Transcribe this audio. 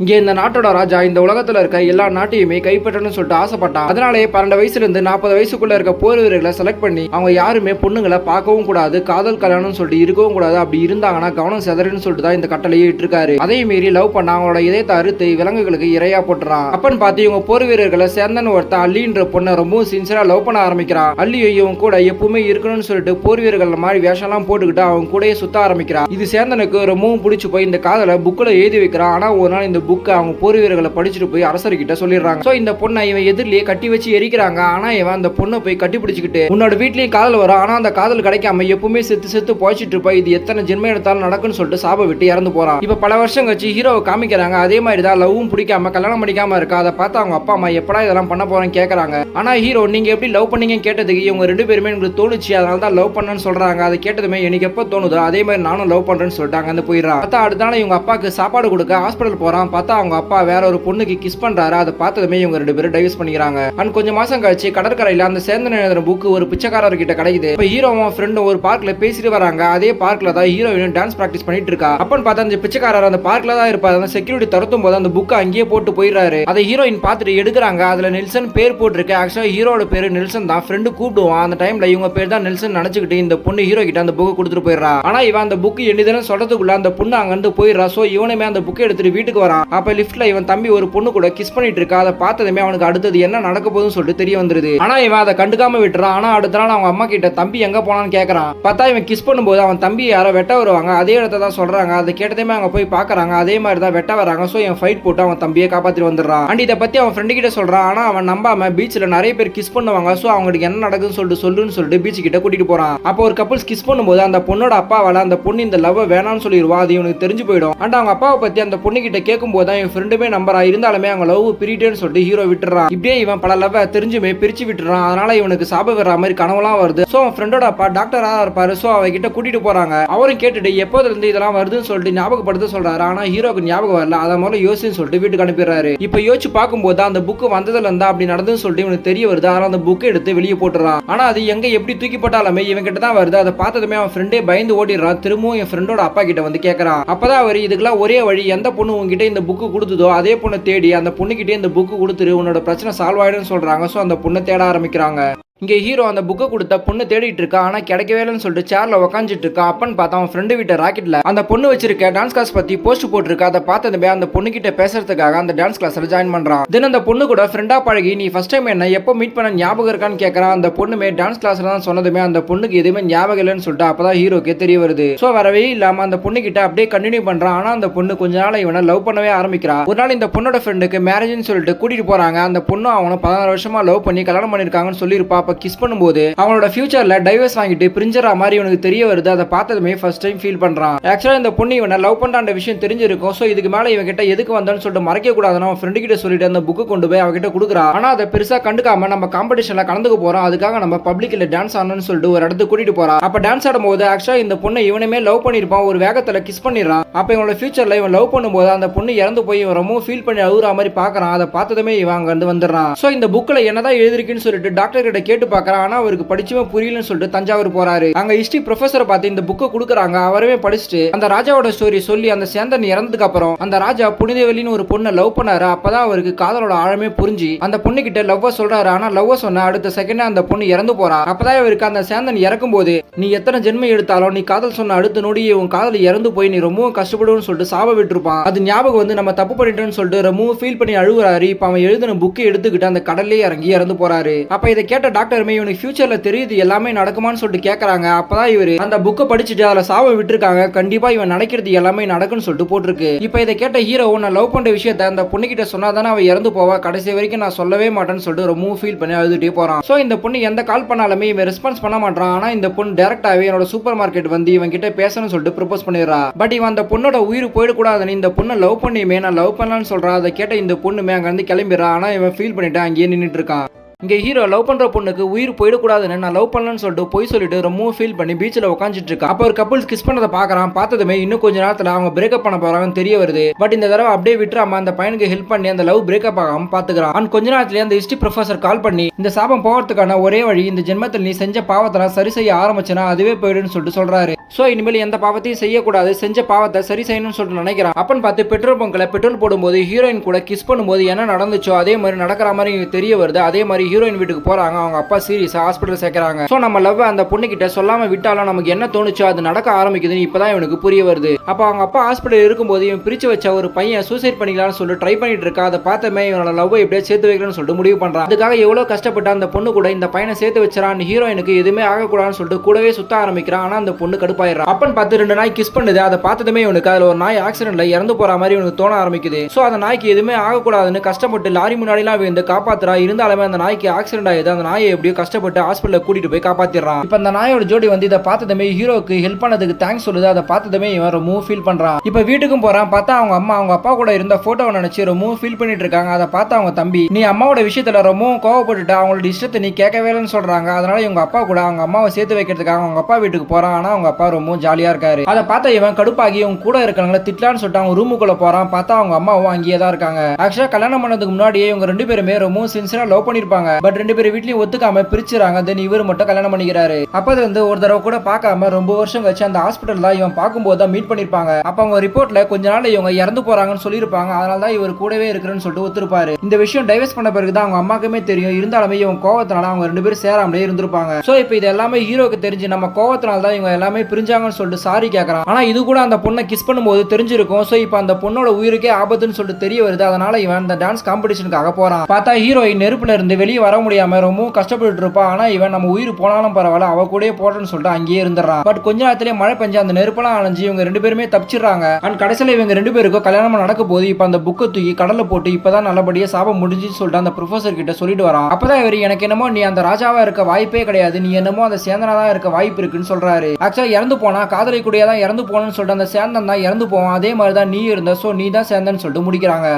இங்க இந்த நாட்டோட ராஜா இந்த உலகத்துல இருக்க எல்லா நாட்டையுமே கைப்பற்றணும்னு சொல்லிட்டு ஆசைப்பட்டான். அதனாலே 12 வயசுல இருந்து 40 வயசுக்குள்ள இருக்க போர் வீரர்களை செலக்ட் பண்ணி அவங்க யாருமே பொண்ணுங்களை பார்க்கவும் கூடாது, காதல் கல்யாணம் சொல்லிட்டு இருக்கவும் கூடாது. அப்படி இருந்தாங்கன்னா கவனம் செதறன்னு சொல்லிட்டு தான் இந்த கட்டளையே இட்டிருக்காரு. அதே மீறி லவ் பண்ண அவங்களோட இதயத்தை அறுத்து விலங்குகளுக்கு இரையா போட்டுறான். அப்பன்னு பார்த்து இவங்க போர் வீரர்களை சேர்ந்தன்னு ஒருத்தன் அல்லின்ற பொண்ணை ரொம்பவும் சின்சியரா லவ் பண்ண ஆரம்பிக்கிறான். அல்லியும் இவங்க கூட எப்பவுமே இருக்கணும்னு சொல்லிட்டு போர் வீரர்கள் மாதிரி வேஷம் எல்லாம் போட்டுக்கிட்டு அவங்க கூடயே சுத்த ஆரம்பிக்கிறான். இது சேர்ந்தனுக்கு ரொம்பவும் பிடிச்சு போய் இந்த காதலை புக்ல எழுதி வைக்கிறான். ஆனா ஒரு நாள் இந்த புக் அவங்க போர் வீரர்களை படிச்சுட்டு போய் அரசர்கிட்ட சொல்லிடுறாங்க. சோ இந்த பொண்ணை இவன் எதிரிலேயே கட்டி வச்சு எரிக்கிறாங்க. ஆனா இவன் அந்த பொண்ணை போய் கட்டி பிடிச்சிக்கிட்டு உன்னோட வீட்லயும் காதல் வரும், ஆனா அந்த காதல் கிடைக்காம எப்பவுமே செத்து செத்து போய்ச்சிட்டு இருப்பா, இது எத்தனை ஜென்மம் எடுத்தாலும் நடக்குன்னு சொல்லிட்டு சாப விட்டு இறந்து போறான். இப்ப பல வருஷம் கழிச்சு ஹீரோவை காமிக்கிறாங்க. அதே மாதிரி தான் லவ்வும் பிடிக்காம கல்யாணம் பண்ணிக்காம இருக்கா. அதை பார்த்து அவங்க அப்பா அம்மா எப்படா இதெல்லாம் பண்ண போறேன்னு கேட்கறாங்க. ஆனா ஹீரோ நீங்க எப்படி லவ் பண்ணீங்கன்னு கேட்டதுக்கு இவங்க ரெண்டு பேருமே எனக்கு தோணுச்சு, அதனால தான் லவ் பண்ணேன்னு சொல்றாங்க. அதை கேட்டதுமே எனக்கு எப்போ தோணுதோ அதே மாதிரி நானும் லவ் பண்றேன்னு சொல்லிட்டு அங்க வந்து போயிடுறான். பார்த்தா அடுத்த நாள் இவங்க அப்பாவுக்கு சாப்பாடு கொடுக்க ஹாஸ்பிட்டல் போறான். பார்த்தா அவங்க அப்பா வேற ஒரு பொண்ணுக்கு கிஸ் பண்றாரு. அதை பார்த்ததுமே இவங்க ரெண்டு பேரும் டைவர்ஸ் பண்ணிக்கிறாங்க. அண்ட் கொஞ்சம் மாசம் கழிச்சு கடற்கரையில அந்த சேர்ந்து எழுதுற புக் ஒரு பிச்சைக்காரர் கிட்ட கிடைக்குது. இப்ப ஹீரோவும் ஃப்ரெண்டும் ஒரு பார்க்ல பேசிட்டு வராங்க. அதே பார்க்ல தான் ஹீரோயின் டான்ஸ் பிராக்டிஸ் பண்ணிட்டு இருக்கா. அப்பன்னு பார்த்தா அந்த பிச்சைக்காரர் அந்த பார்க்ல தான் இருப்பாரு. அந்த செக்யூரிட்டி தரத்தும் போது அந்த புக் அங்கேயே போட்டு போயிடுறாரு. அதை ஹீரோயின் பார்த்துட்டு எடுக்கிறாங்க. அதுல நெல்சன் பேர் போட்டிருக்கு. ஆக்சுவலா ஹீரோட பேரு நெல்சன் தான். ஃப்ரெண்டு கூப்பிடுவான். அந்த டைம்ல இவங்க பேர் தான் நெல்சன் நினைச்சுக்கிட்டு இந்த பொண்ணு ஹீரோ கிட்ட அந்த புக் கொடுத்துட்டு போயிடுறா. ஆனா இவன் அந்த புக் என்னதுன்னு சொல்றதுக்குள்ள அந்த பொண்ணு அங்க இருந்து போயிடுறா. சோ இவனுமே அந்த புக் எடுத்துட்டு வீட்டுக்கு வரான். அப்ப லிப்ட்ல இவன் தம்பி ஒரு பொண்ணு கூட கிஸ் பண்ணிட்டு இருக்கா. அதை பார்த்ததுமே அவனுக்கு அடுத்தது என்ன நடக்க போகுதுன்னு சொல்லிட்டு தெரிய வந்துருது. ஆனா இவன் அதை கண்டுக்காம விட்டுறான். ஆனா அடுத்த நாள் அவங்க அம்மா கிட்ட தம்பி எங்க போனான்னு கேட்கறான். பார்த்தா இவன் கிஸ் பண்ணும்போது அவன் தம்பி யாரோ வெட்ட வருவாங்க. அதே இடத்த தான் சொல்றாங்க. அதை கேட்டதுமே அங்க போய் பாக்குறாங்க. அதே மாதிரி தான் வெட்ட வராங்க. சோ இவன் ஃபைட் போட்டு அவன் தம்பியை காப்பாத்திட்டு வந்துடுறான். அண்ட் இதை பத்தி அவன் ஃப்ரெண்டு கிட்ட சொல்றான். ஆனா அவன் நம்பாம பீச்ல நிறைய பேர் கிஸ் பண்ணுவாங்க. சோ அவங்களுக்கு என்ன நடக்குதுன்னு சொல்லுன்னு சொல்லிட்டு பீச் கிட்ட கூட்டிட்டு போறான். அப்போ ஒரு கப்புள்ஸ் கிஸ் பண்ணும்போது அந்த பொண்ணோட அப்பாவால அந்த பொண்ணு இந்த லவ் வேணாம்னு சொல்லிடுவா. அது இவனுக்கு தெரிஞ்சு போயிடும். அண்ட் அவங்க அப்பாவை பத்தி அந்த பொண்ணு கிட்ட கேட்கும் போது என் ஃப்ரெண்டுமே நம்பரா இருந்தாலுமே அவங்க லவ் பிரிட்டேன்னு சொல்லிட்டு ஹீரோ விட்டுறான். இப்படியே இவன் பல லவ் தெரிஞ்சுமே பிரிச்சு விட்டுறான். அதனால இவனுக்கு சாப வர்ற மாதிரி கனவுலாம் வருது. சோ அவன் ஃப்ரெண்டோட அப்பா டாக்டரா இருப்பாரு. சோ அவகிட்ட கூட்டிட்டு போறாங்க. அவரும் கேட்டுட்டு எப்போதுல இருந்து இதெல்லாம் வருதுன்னு சொல்லிட்டு ஞாபகப்படுத்த சொல்றாரு. ஆனா ஹீரோக்கு ஞாபகம் வரல. அதை முதல்ல யோசின்னு சொல்லிட்டு வீட்டுக்கு அனுப்பிடுறாரு. இப்ப யோசிச்சு பார்க்கும்போது அந்த புக் வந்ததுல இருந்தா அப்படி நடந்துன்னு சொல்லிட்டு இவனுக்கு தெரிய வருது. அதனால அந்த புக்கை எடுத்து வெளியே போட்டுறான். ஆனா அது எங்க எப்படி தூக்கி போட்டாலுமே இவன் கிட்ட தான் வருது. அதை பார்த்ததுமே அவன் ஃப்ரெண்டே பயந்து ஓடிடுறான். திரும்பவும் என் ஃப்ரெண்டோட அப்பா கிட்ட வந்து கேட்கறான். அப்பதான் அவர் இதுக்கெல்லாம் ஒரே வழி, எந்த பொண்ணு உங்ககிட்ட இந்த புக்கு கொடுத்ததோ அதே பொண்ணை தேடி அந்த பொண்ணுகிட்டே இந்த புக்கு கொடுத்துரு, உன்னோட பிரச்சனை சால்வ் ஆயிடும்னு சொல்றாங்க. சோ அந்த பொண்ணை தேட ஆரம்பிக்கிறாங்க. இங்க ஹீரோ அந்த புக்கை கொடுத்த பொண்ணு தேடிட்டு இருக்கா. ஆனா கிடைக்கவேலன்னு சொல்லிட்டு சேர்ல உட்காந்துட்டு இருக்கா. அப்பன்னு பார்த்தா அவன் ஃப்ரெண்டு வீட்டு ராக்கெட்ல அந்த பொண்ணு வச்சிருக்க டான்ஸ் கிளாஸ் பத்தி போஸ்ட் போட்டிருக்கா. அதை பார்த்ததுமே அந்த பொண்ணு கிட்ட பேசுறதுக்காக அந்த டான்ஸ் கிளாஸ்ல ஜாயின் பண்றான். தென் அந்த பொண்ணு கூட ஃப்ரெண்டா பழகி நீ ஃபர்ஸ்ட் டைம் என்ன எப்போ மீட் பண்ண ஞாபகம் இருக்கான்னு கேட்கறான். அந்த பொண்ணுமே டான்ஸ் கிளாஸ்ல தான் சொன்னதுமே அந்த பொண்ணுக்கு எதுவுமே ஞாபகம் இல்லைன்னு சொல்லிட்டு அப்பதான் ஹீரோக்கே தெரிய வருது. சோ வரவே இல்லாம அந்த பொண்ணு கிட்ட அப்படியே கண்டினியூ பண்றான். ஆனா அந்த பொண்ணு கொஞ்ச நாள் இவனை லவ் பண்ணவே ஆரம்பிக்கிறா. ஒரு நாள் இந்த பொண்ணோட ஃப்ரெண்டுக்கு மேரேஜ்னு சொல்லிட்டு கூட்டிட்டு போறாங்க. அந்த பொண்ணு அவனை 16 வருஷமா லவ் பண்ணி கல்யாணம் பண்ணிருக்காங்கன்னு சொல்லியிருப்பா. அப்ப கிஸ் பண்ணும்போது அவனோட ஃபியூச்சர்ல டைவர்ஸ் வாங்கிட்டு பிரிஞ்சற மாதிரி இவனுக்கு தெரிய வருது. அதை பார்த்ததுமே ஃபர்ஸ்ட் டைம் ஃபீல் பண்றான். ஆக்சுவலா இந்த பொண்ணு இவனை லவ் பண்றான்ற விஷயம் தெரிஞ்சிருக்கும். சோ இதுக்கு மேல இவன் கிட்ட எதுக்கு வந்தான்னு சொல்லிட்டு மறைக்க கூடாதுன்னு அவன் ஃப்ரெண்டு கிட்ட சொல்லிட்டு அந்த புக்கு கொண்டு போய் அவகிட்ட கொடுக்குறா. ஆனா அதை பெருசா கண்டுக்காம நம்ம காம்படிஷன்ல கலந்துக்க போறோம், அதுக்காக நம்ம பப்ளிக்ல டான்ஸ் ஆடணும்னு சொல்லிட்டு ஒரு இடத்துக்கு கூட்டிட்டு போறா. அப்ப டான்ஸ் ஆடும்போது ஆக்சுவலா இந்த பொண்ணை இவனுமே லவ் பண்ணிருப்பான். ஒரு வேகத்துல கிஸ் பண்ணிடுறான். அப்ப இவனோட ஃபியூச்சர்ல இவன் லவ் பண்ணும்போது அந்த பொண்ணு இறந்து போய் இவன் ரொம்ப ஃபீல் பண்ணி அழுகுற மாதிரி பாக்குறான். அதை பார்த்ததுமே இவன் அங்க இருந்து வந்துடுறான். சோ இந்த புக்ல என்னதான் எழுதிருக்குன்னு சொல்லிட்டு டாக்டர் கிட்ட கேட்டு பாக்குறான். ஆனா அவருக்கு படிச்சுமே புரியலன்னு சொல்லிட்டு தஞ்சாவூர் போறாரு. அங்க ஹிஸ்டரி ப்ரொஃபசரை பார்த்து இந்த புக்கை கொடுக்குறாங்க. அவரவே படிச்சுட்டு அந்த ராஜாவோட ஸ்டோரி சொல்லி அந்த சேந்தன் இறந்ததுக்கு அப்புறம் அந்த ராஜா புனிதவெளின்னு ஒரு பொண்ணை லவ் பண்ணாரு. அப்பதான் அவருக்கு காதலோட ஆழமே புரிஞ்சு அந்த பொண்ணு கிட்ட லவ்வ சொல்றாரு. ஆனா லவ்வ சொன்ன அடுத்த செகண்ட் அந்த பொண்ணு இறந்து போறா. அப்பதான் இவருக்கு அந்த சேந்தன் இறக்கும் போது நீ எத்தனை ஜென்மம் எடுத்தாலும் நீ காதல் சொன்ன அடுத்த நொடியே உன் காதல் இறந்து போய் நீ ரொம்பவும் கஷ்டப்படுன்னு சொல்லிட்டு சாப விட்டுருப்பான். அது ஞாபகம் வந்து நம்ம தப்பு பண்ணிட்டோம்னு சொல்லிட்டு ரொம்பவும் ஃபீல் பண்ணி அழுகுறாரு. இப்ப அவன் எழுதின புக்கை எடுத்துக்கிட்டு அந்த கடல்லே இறங்கி இறந்து போறாரு. அப்ப இதை கேட்ட டாக்டருமே இவனுக்கு ஃபியூச்சர்ல தெரியுது எல்லாமே நடக்குமான்னு சொல்லிட்டு கேட்கறாங்க. அப்பதான் இவரு அந்த புக்கை படிச்சுட்டு அதுல சாவ விட்டுருக்காங்க. கண்டிப்பா இவன் நினைக்கிறது எல்லாமே நடக்குன்னு சொல்லிட்டு போட்டிருக்கு. இப்ப இதை கேட்ட ஹீரோ நான் லவ் பண்ற விஷயத்த அந்த பொண்ணு கிட்ட சொன்னாதானே அவ இறந்து போவா, கடைசி வரைக்கும் நான் சொல்லவே மாட்டேன்னு சொல்லிட்டு ரொம்ப ஃபீல் பண்ணி அழுதுட்டே போறான். சோ இந்த பொண்ணு எந்த கால் பண்ணாலுமே இவன் ரெஸ்பான்ஸ் பண்ண மாட்டான். ஆனா இந்த பொண்ணு டைரக்டாவே என்னோட சூப்பர் மார்க்கெட் வந்து இவன் கிட்ட பேசணும்னு சொல்லிட்டு ப்ரொபோஸ் பண்ணிடுறா. பட் இவன் அந்த பொண்ணோட உயிர் போயிடக்கூடாதுன்னு இந்த பொண்ணை லவ் பண்ணியுமே நான் லவ் பண்ணலான்னு சொல்றா. அதை கேட்ட இந்த பொண்ணுமே அங்க இருந்து கிளம்பிடுறா. ஆனா இவன் ஃபீல் பண்ணிட்டு அங்கேயே நின்றுட்டு இருக்கான். இங்க ஹீரோ லவ் பண்ற பொண்ணுக்கு உயிர் போயிடக்கூடாதுன்னு நான் லவ் பண்ணலன்னு சொல்லிட்டு போய் சொல்லிட்டு ரொம்ப ஃபீல் பண்ணி பீச்சில் உட்காந்துட்டு இருக்கா. அப்போ ஒரு கப்புள்ஸ் கிஸ் பண்ணதை பாக்குறான். பார்த்ததுமே இன்னும் கொஞ்ச நேரத்துல அவங்க பிரேக்கப் பண்ண போறாங்கன்னு தெரிய வருது. பட் இந்த தடவை அப்படியே விட்டுறாம அந்த பையனுக்கு ஹெல்ப் பண்ணி அந்த லவ் பிரேக்கப் ஆகாம பாத்துக்கிறான். அண்ட் கொஞ்ச நேரத்துல அந்த ஹிஸ்டரி ப்ரொஃபசர் கால் பண்ணி இந்த சாபம் போகிறதுக்கான ஒரே வழி இந்த ஜென்மத்தில் நீ செஞ்ச பாவத்தெல்லாம் சரி செய்ய ஆரம்பிச்சனா அதுவே போயிடுன்னு சொல்லிட்டு சொல்றாரு. சோ இனிமேல் எந்த பாவத்தையும் செய்யக்கூடாது, செஞ்ச பாவத்தை சரி செய்யணும்னு சொல்லிட்டு நினைக்கிறான். அப்பன்னு பார்த்து பெட்ரோல் பங்க்ல பெட்ரோல் போடும்போது ஹீரோயின் கூட கிஸ் பண்ணும்போது என்ன நடந்துச்சோ அதே மாதிரி நடக்கிற மாதிரி தெரிய வருது. அதே மாதிரி ஹீரோயின் வீட்டுக்கு போறாங்க. அவங்க அப்பா சீரியஸா ஹாஸ்பிட்டல் சேர்க்கறாங்க. சோ நம்ம லவ் அந்த பொண்ணு கிட்ட சொல்லாம விட்டாலும் நமக்கு என்ன தோணுச்சோ அது நடக்க ஆரம்பிக்குதுன்னு இப்பதான் இவனுக்கு புரிய வருது. அப்ப அவங்க அப்பா ஹாஸ்பிட்டல் இருக்கும்போது இவன் பிரிச்சு வச்ச ஒரு பையன் சூசைட் பண்ணிக்கலாம்னு சொல்லிட்டு ட்ரை பண்ணிட்டு இருக்கா. அதை பார்த்தமே இவனோட லவ் எப்படியே சேர்த்து வைக்கணும்னு சொல்லிட்டு முடிவு பண்றான். அதுக்காக எவ்வளவு கஷ்டப்பட்டு அந்த பொண்ணு கூட இந்த பையனை சேர்த்து வச்சான். ஹீரோயினுக்கு எதுவுமே ஆகக்கூடாதுன்னு சொல்லிட்டு கூடவே சுத்த ஆரம்பிக்கிறான். ஆனா அந்த பொண்ணு கடுப்பாயிடுறான். அப்பன்னு பார்த்து 2 நாய் கிஸ் பண்ணுது. அதை பார்த்ததுமே இவனுக்கு அதுல ஒரு நாய் ஆக்சிடென்ட்ல இறந்து போற மாதிரி இவனுக்கு தோண ஆரம்பிக்குது. சோ அந்த நாய்க்கு எதுவுமே ஆகக்கூடாதுன்னு கஷ்டப்பட்டு லாரி முன்னாடிலாம் வந்து காப்பாத்துறா. இருந்தாலுமே அந்த நாய்க்கு ஆக்சிடென்ட் ஆயிடுது. அந்த நாயை எப்படியோ கஷ்டப்பட்டு ஹாஸ்பிட்டல் கூட்டிட்டு போய் காப்பாத்திடுறான். இப்ப அந்த நாயோட ஜோடி வந்து இதை பார்த்ததுமே ஹீரோக்கு ஹெல்ப் பண்ணதுக்கு தேங்க்ஸ் சொல்லுது. அதை பார்த்ததுமே இவன் ரொம்ப ஃபீல் பண்றான். இப்ப வீட்டுக்கும் போறான். பார்த்தா அவங்க அம்மா அவங்க அப்பா கூட இருந்த போட்டோவை நினைச்சு ரொம்ப ஃபீல் பண்ணிட்டு இருக்காங்க. அதை பார்த்து அவங்க தம்பி நீ அம்மாவோட விஷயத்துல ரொம்ப கோவப்பட்டுட்டு அவங்களோட இஷ்டத்தை நீ கேட்கவே இல்லைன்னு சொல்றாங்க. அதனால இவங்க அப்பா கூட அவங்க அம்மாவை சேர்த்து வைக்கிறதுக்காக அவங்க அப்பா வீட்டுக்கு போறான். ஆனா அவங்க அப்பா ரொம்ப ஜாலியா இருக்காரு. அதை பார்த்தா இவன் கடுப்பாகி இவங்க கூட இருக்கிறவங்கள திட்டலான்னு சொல்லிட்டு அவங்க ரூமுக்குள்ள போறான். பார்த்தா அவங்க அம்மாவும் அங்கேயே தான் இருக்காங்க. ஆக்சுவலா கல்யாணம் பண்ணதுக்கு முன்னாடியே இவங்க 2 பேருமே ரொம்ப சின்சியரா லவ் பண்ணிருப்பாங்க. பட் 2 பேரும் வீட்லயும் ஒத்துக்காம பிரிச்சுறாங்க. தென் இவர் மட்டும் கல்யாணம் பண்ணிக்கிறாரு. அப்பது வந்து ஒரு தடவை கூட பார்க்காம ரொம்ப வருஷம் கழிச்சு அந்த ஹாஸ்பிட்டல் தான் இவன் பார்க்கும்போது தான் மீட் பண்ணிருப்பாங்க. அப்ப அவங்க ரிப்போர்ட்ல கொஞ்ச நாள் இவங்க இறந்து போறாங்கன்னு சொல்லியிருப்பாங்க. அதனால தான் இவர் கூடவே இருக்கிறேன்னு சொல்லிட்டு ஒத்துருப்பாரு. இந்த விஷயம் டைவர்ஸ் பண்ண பிறகு தான் அவங்க அம்மாக்குமே தெரியும். இருந்தாலுமே இவங்க கோவத்தினால அவங்க 2 பேரும் சேராமலே இருந்திருப்பாங்க. சோ இப்போ இது எல்லாமே ஹீரோக்கு தெரிஞ்சு நம்ம கோவத்தினால தான் இவங்க எல்லாமே பிரிஞ்சாங்கன்னு சொல்லிட்டு சாரி கேட்கறான். ஆனா இது கூட அந்த பொண்ணை கிஸ் பண்ணும்போது தெரிஞ்சிருக்கும். சோ இப்போ அந்த பொண்ணோட உயிருக்கே ஆபத்துன்னு சொல்லிட்டு தெரிய வருது. அதனால இவன் அந்த டான்ஸ் காம்படிஷனுக்காக போறான். பார்த்தா ஹீரோயின் நெருப்புல இருந்து வெளியே வர முடியாம ரொம்ப கஷ்டப்பட்டு இருப்பா. ஆனா இவன் நம்ம உயிர் போனாலும் பரவாயில்ல அவ கூட போட்டோன்னு சொல்லிட்டு அங்கேயே இருந்துறான். பட் கொஞ்ச நேரத்திலே மழை பெஞ்சு அந்த நெருப்பெல்லாம் அணைஞ்சு இவங்க 2 பேருமே தப்பிச்சிடுறாங்க. அண்ட் கடைசியில இவங்க 2 பேருக்கும் கல்யாணம் நடக்க போது இப்ப அந்த புக்கை தூக்கி கடல்ல போட்டு இப்பதான் நல்லபடியா சாபம் முடிஞ்சுன்னு சொல்லிட்டு அந்த ப்ரொஃபசர் கிட்ட சொல்லிட்டு வரான். அப்பதான் இவர் எனக்கு என்னமோ நீ அந்த ராஜாவா இருக்க வாய்ப்பே கிடையாது, நீ என்னமோ அந்த சேந்தனாதான் இருக்க வாய்ப்பு இருக்குன்னு சொல்றாரு. ஆக்சுவலா இறந்து போனா காதலை கூடியதான் இறந்து போனோம்னு சொல்லிட்டு அந்த சேந்தன் தான் இறந்து போவான். அதே மாதிரி தான் நீ இருந்த, சோ நீ தான் சேந்தன் சொல்லிட்டு முடிக்கிறாங்க.